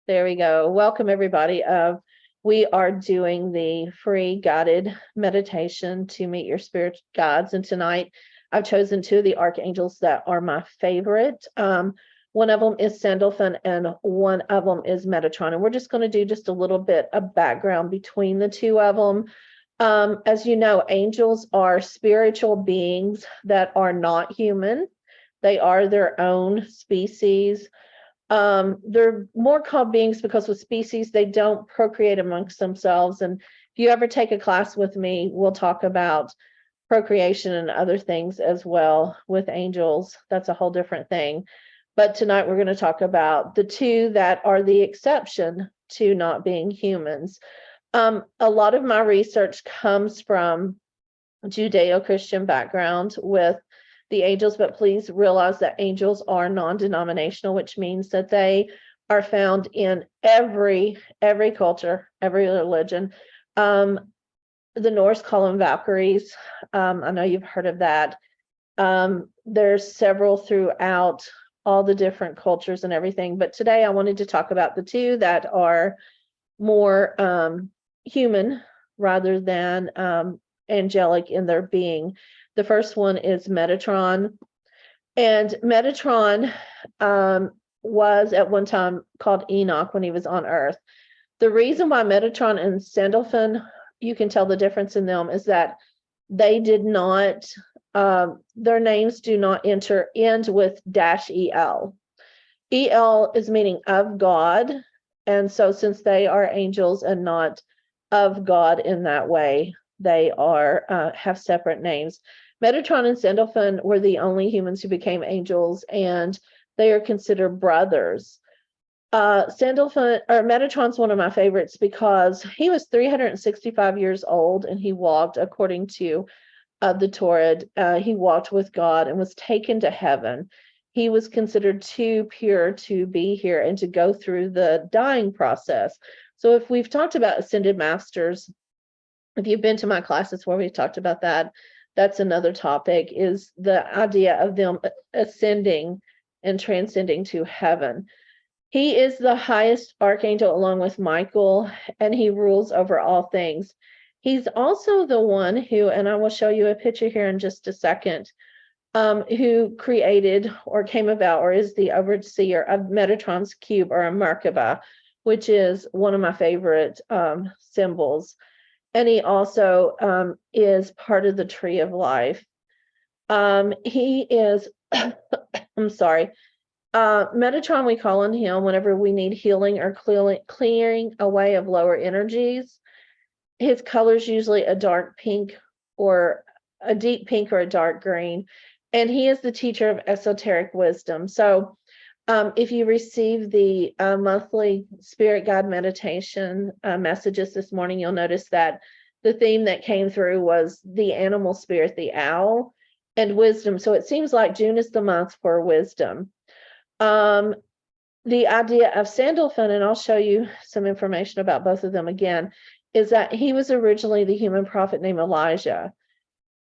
There we go. Welcome, everybody. We are doing the free guided meditation to meet your spirit guides. And tonight I've chosen two of the archangels that are my favorite. One of them is Sandalphon and one of them is Metatron. And we're just going to do just a little bit of background between the two of them. As you know, angels are spiritual beings that are not human. They are their own species. They're more called beings because with species, they don't procreate amongst themselves. And if you ever take a class with me, we'll talk about procreation and other things as well with angels. That's a whole different thing. But tonight we're going to talk about the two that are the exception to not being humans. A lot of my research comes from Judeo-Christian background with the angels, but please realize that angels are non-denominational, which means that they are found in every culture, every religion. The Norse call them Valkyries. I know you've heard of that. There's several throughout all the different cultures and everything, but today I wanted to talk about the two that are more human rather than angelic in their being. The first one is Metatron, and Metatron was at one time called Enoch when he was on Earth. The reason why Metatron and Sandalphon, you can tell the difference in them, is that they did not, their names do not end with -el. El is meaning of God, and so since they are angels and not of God in that way, they are have separate names. Metatron and Sandalphon were the only humans who became angels, and they are considered brothers. Sandalphon or Metatron's one of my favorites because he was 365 years old and he walked according to the Torah. He walked with God and was taken to heaven. He was considered too pure to be here and to go through the dying process. So if we've talked about ascended masters, if you've been to my classes where we've talked about that, that's another topic, is the idea of them ascending and transcending to heaven. He is the highest archangel along with Michael, and he rules over all things. He's also the one who, and I will show you a picture here in just a second, who created or came about or is the overseer of Metatron's cube or a Merkaba, which is one of my favorite symbols. And he also is part of the tree of life. He is, I'm sorry, Metatron, we call on him whenever we need healing or clearing away of lower energies. His color is usually a dark pink or a deep pink or a dark green. And he is the teacher of esoteric wisdom. So if you receive the monthly spirit guide meditation messages this morning, you'll notice that the theme that came through was the animal spirit, the owl, and wisdom. So it seems like June is the month for wisdom. The idea of Sandalphon, and I'll show you some information about both of them again, is that he was originally the human prophet named Elijah.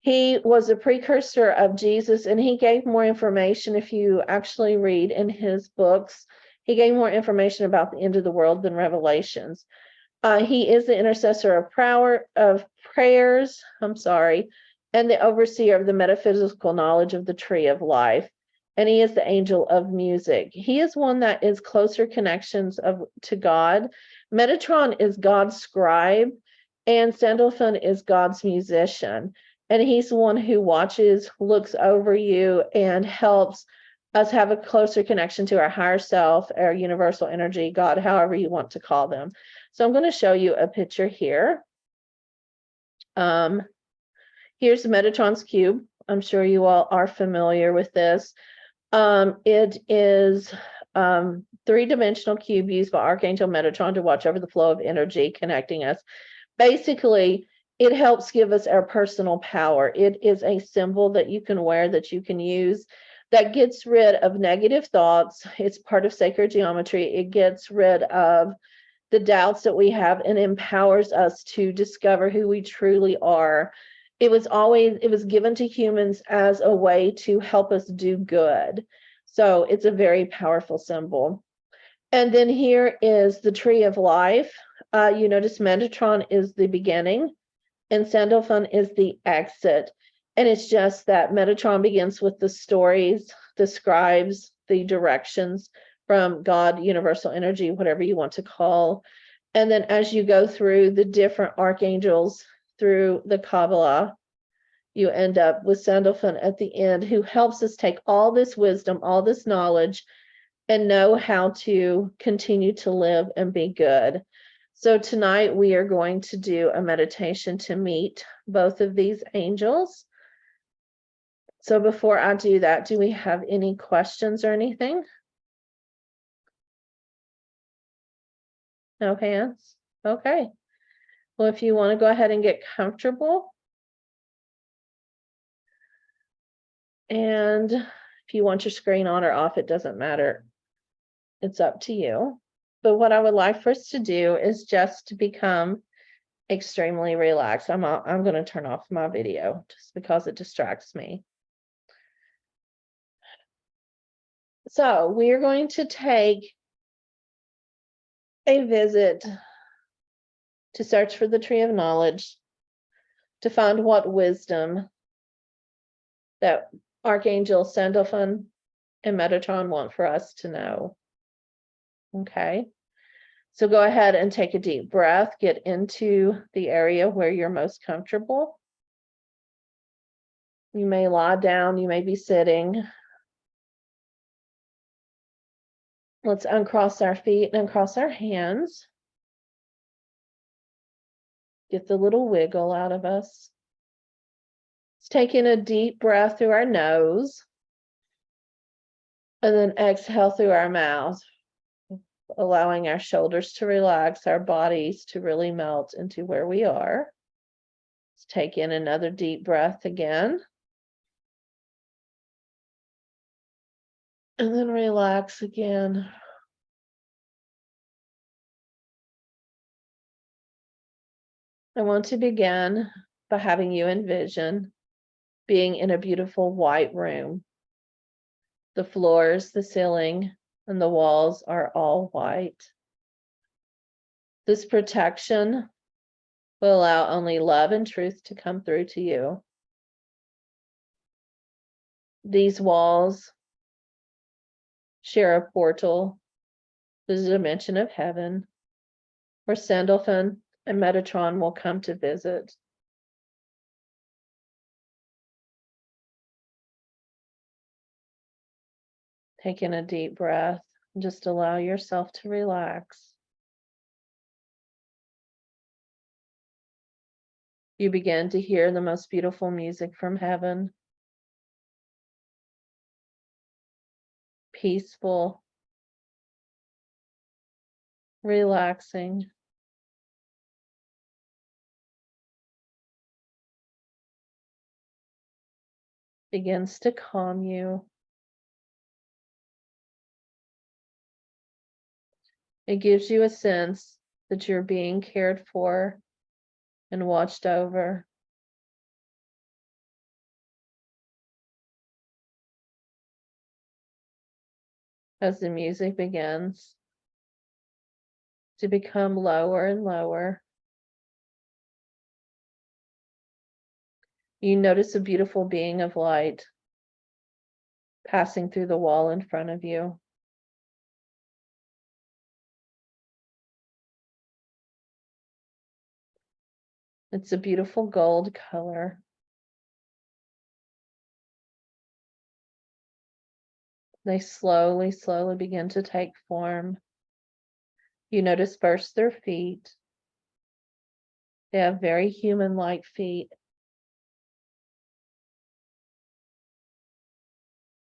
He was a precursor of Jesus, and he gave more information. If you actually read in his books, he gave more information about the end of the world than Revelations. He is the intercessor of prayers, and the overseer of the metaphysical knowledge of the tree of life. And he is the angel of music. He is one that is closer connections to God. Metatron is God's scribe, and Sandalphon is God's musician. And he's the one who watches, looks over you, and helps us have a closer connection to our higher self, our universal energy, God, however you want to call them. So I'm going to show you a picture here. Here's Metatron's cube. I'm sure you all are familiar with this. It is three-dimensional cube used by Archangel Metatron to watch over the flow of energy connecting us. Basically, it helps give us our personal power. It is a symbol that you can wear, that you can use, that gets rid of negative thoughts. It's part of sacred geometry. It gets rid of the doubts that we have and empowers us to discover who we truly are. It was given to humans as a way to help us do good. So it's a very powerful symbol. And then here is the tree of life. You notice Metatron is the beginning and Sandalphon is the exit. And it's just that Metatron begins with the stories, the scribes, the directions from God, universal energy, whatever you want to call. And then as you go through the different archangels through the Kabbalah, you end up with Sandalphon at the end, who helps us take all this wisdom, all this knowledge, and know how to continue to live and be good. So tonight we are going to do a meditation to meet both of these angels. So before I do that, do we have any questions or anything? No hands? Okay. Well, if you want to go ahead and get comfortable, and if you want your screen on or off, it doesn't matter. It's up to you. But what I would like for us to do is just to become extremely relaxed. I'm going to turn off my video just because it distracts me. So we are going to take a visit to search for the tree of knowledge, to find what wisdom that Archangel Sandalphon and Metatron want for us to know. Okay. So go ahead and take a deep breath. Get into the area where you're most comfortable. You may lie down, you may be sitting. Let's uncross our feet and uncross our hands. Get the little wiggle out of us. Let's take in a deep breath through our nose. And then exhale through our mouth, allowing our shoulders to relax, our bodies to really melt into where we are. Let's take in another deep breath again. And then relax again. I want to begin by having you envision being in a beautiful white room. The floors, the ceiling, and the walls are all white. This protection will allow only love and truth to come through to you. These walls share a portal to the dimension of heaven, where Sandalphon and Metatron will come to visit. Take in a deep breath and just allow yourself to relax. You begin to hear the most beautiful music from heaven. Peaceful, relaxing. Begins to calm you. It gives you a sense that you're being cared for and watched over. As the music begins to become lower and lower, you notice a beautiful being of light passing through the wall in front of you. It's a beautiful gold color. They slowly, slowly begin to take form. You notice first their feet. They have very human-like feet.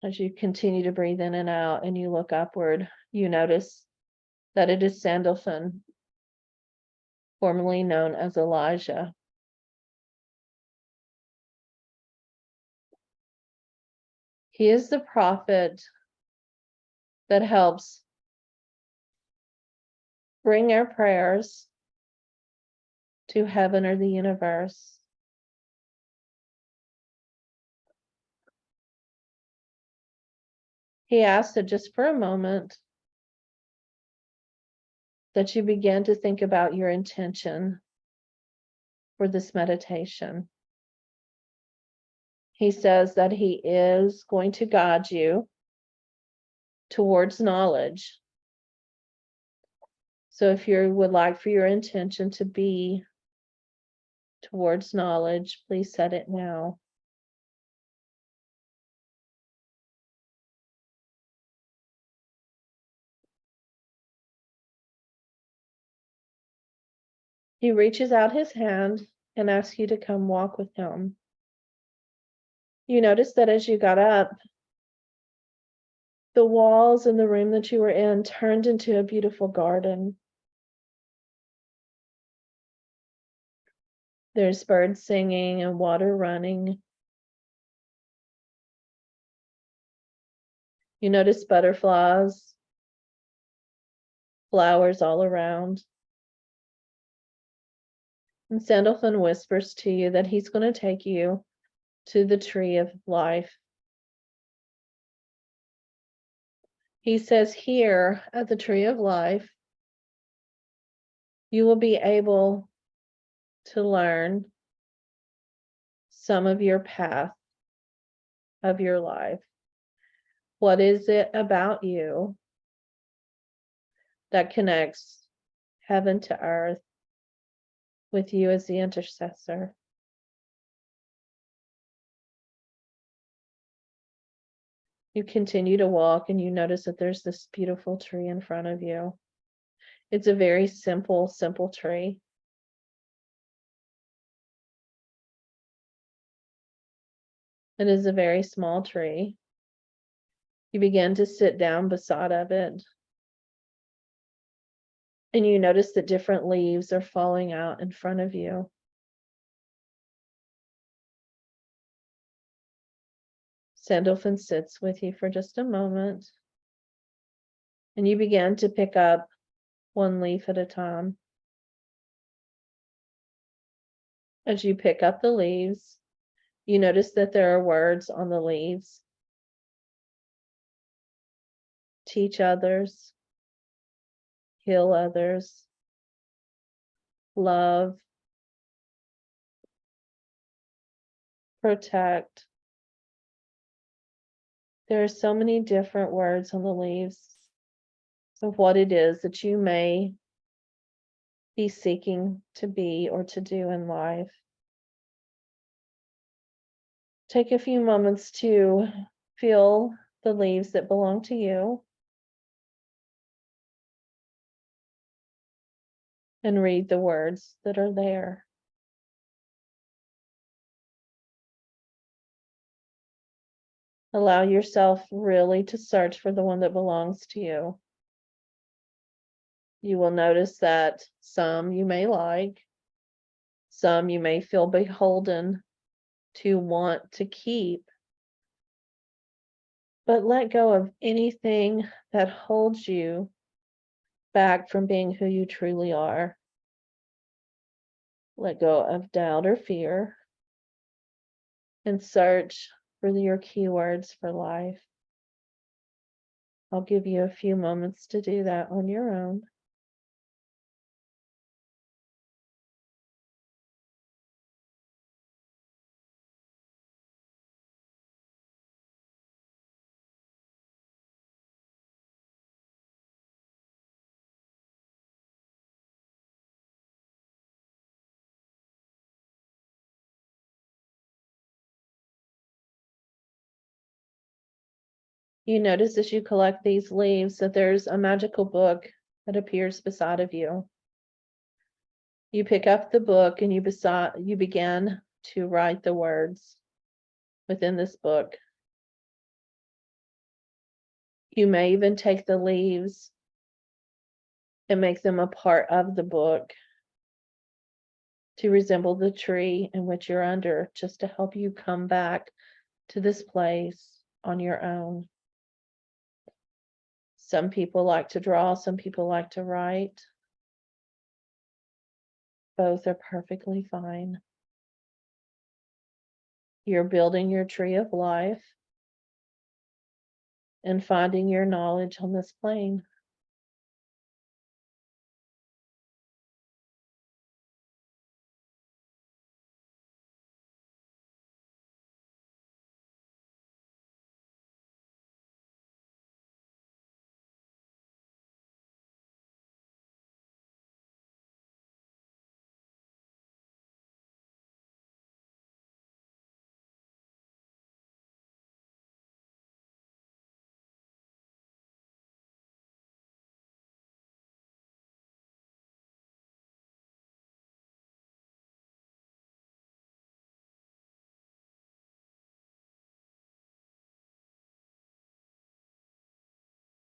As you continue to breathe in and out and you look upward, you notice that it is Sandalphon, formerly known as Elijah. He is the prophet that helps bring our prayers to heaven or the universe. He asks that just for a moment that you begin to think about your intention for this meditation. He says that he is going to guide you towards knowledge. So if you would like for your intention to be towards knowledge, please set it now. He reaches out his hand and asks you to come walk with him. You notice that as you got up, the walls in the room that you were in turned into a beautiful garden. There's birds singing and water running. You notice butterflies, flowers all around. And Sandalphon whispers to you that he's going to take you to the tree of life. He says here at the tree of life, you will be able to learn some of your path of your life. What is it about you that connects heaven to earth with you as the intercessor? You continue to walk and you notice that there's this beautiful tree in front of you. It's a very simple tree. It is a very small tree. You begin to sit down beside of it. And you notice that different leaves are falling out in front of you. Sandalphon sits with you for just a moment. And you begin to pick up one leaf at a time. As you pick up the leaves, you notice that there are words on the leaves. Teach others, heal others, love, protect. There are so many different words on the leaves of what it is that you may be seeking to be or to do in life. Take a few moments to feel the leaves that belong to you and read the words that are there. Allow yourself really to search for the one that belongs to you. You will notice that some you may like, some you may feel beholden to want to keep. But let go of anything that holds you back from being who you truly are. Let go of doubt or fear and search for your keywords for life. I'll give you a few moments to do that on your own. You notice as you collect these leaves that there's a magical book that appears beside of you. You pick up the book and you begin to write the words within this book. You may even take the leaves and make them a part of the book to resemble the tree in which you're under, just to help you come back to this place on your own. Some people like to draw, some people like to write. Both are perfectly fine. You're building your tree of life. and finding your knowledge on this plane.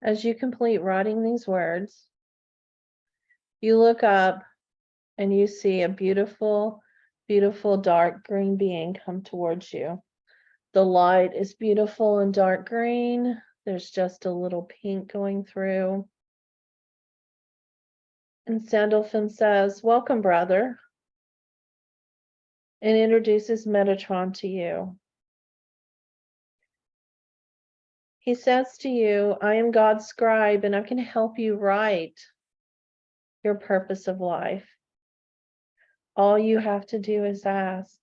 As you complete writing these words, you look up and you see a beautiful, beautiful dark green being come towards you. The light is beautiful and dark green. There's just a little pink going through. And Sandalphon says, "Welcome, brother," and introduces Metatron to you. He says to you, "I am God's scribe, and I can help you write your purpose of life. All you have to do is ask.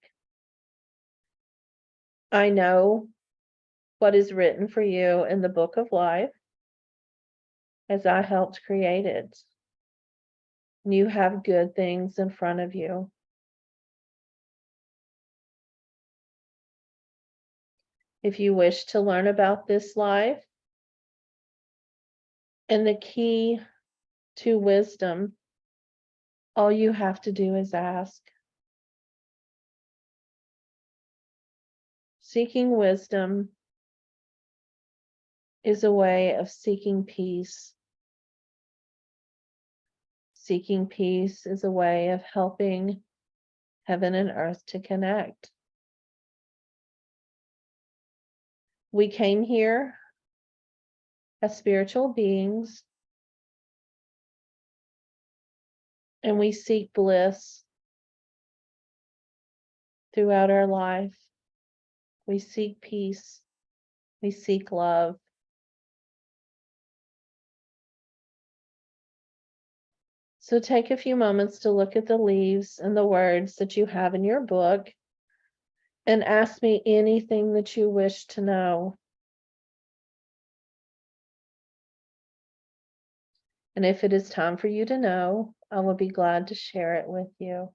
I know what is written for you in the book of life, as I helped create it. You have good things in front of you. If you wish to learn about this life and the key to wisdom, all you have to do is ask. Seeking wisdom is a way of seeking peace. Seeking peace is a way of helping heaven and earth to connect. We came here as spiritual beings, and we seek bliss throughout our life. We seek peace. We seek love. So take a few moments to look at the leaves and the words that you have in your book and ask me anything that you wish to know. And if it is time for you to know, I will be glad to share it with you.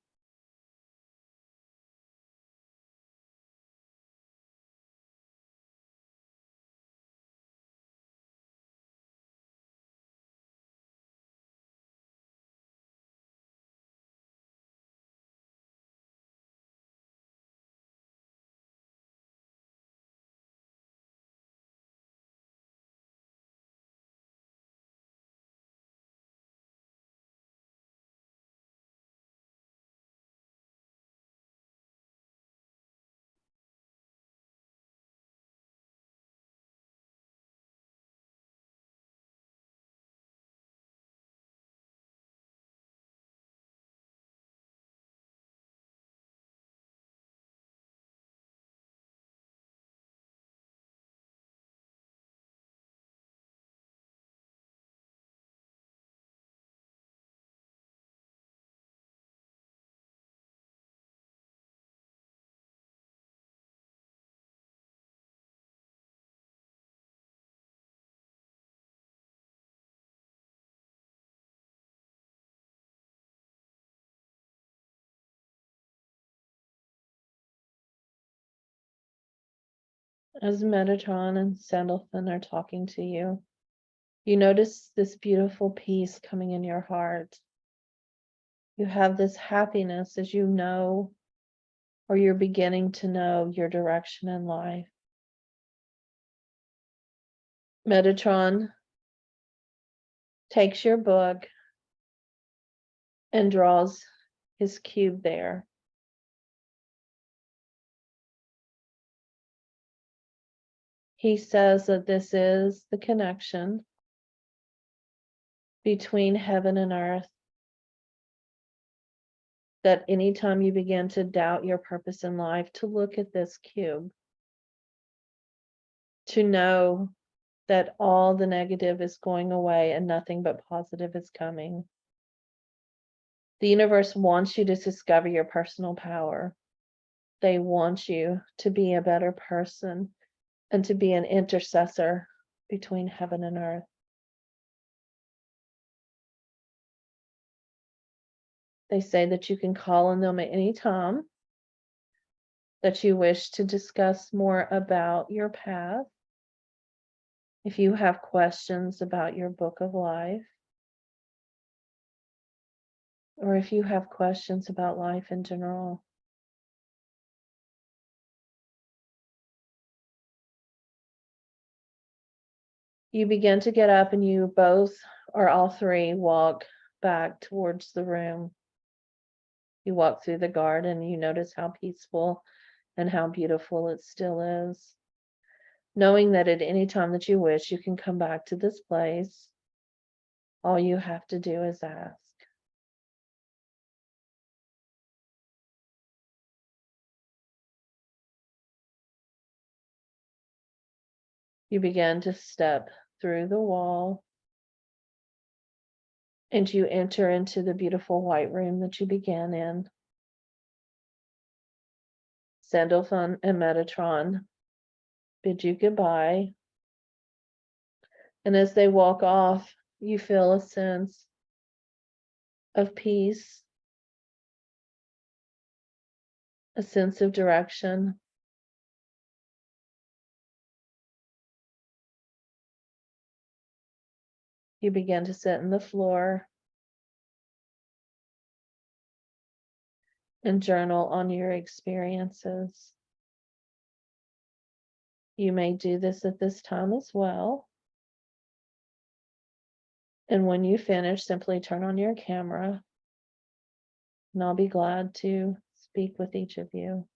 As Metatron and Sandalphon are talking to you, you notice this beautiful peace coming in your heart. You have this happiness as you know, or you're beginning to know your direction in life. Metatron takes your book and draws his cube there. He says that this is the connection between heaven and earth. That anytime you begin to doubt your purpose in life, to look at this cube, to know that all the negative is going away and nothing but positive is coming. The universe wants you to discover your personal power. They want you to be a better person and to be an intercessor between heaven and earth. They say that you can call on them at any time that you wish to discuss more about your path. If you have questions about your book of life, or if you have questions about life in general. You begin to get up and you both or all three walk back towards the room. You walk through the garden, you notice how peaceful and how beautiful it still is. Knowing that at any time that you wish, you can come back to this place. All you have to do is ask. You begin to step through the wall and you enter into the beautiful white room that you began in. Sandalphon and Metatron bid you goodbye. And as they walk off, you feel a sense of peace, a sense of direction. You begin to sit on the floor and journal on your experiences. You may do this at this time as well. And when you finish, simply turn on your camera, and I'll be glad to speak with each of you.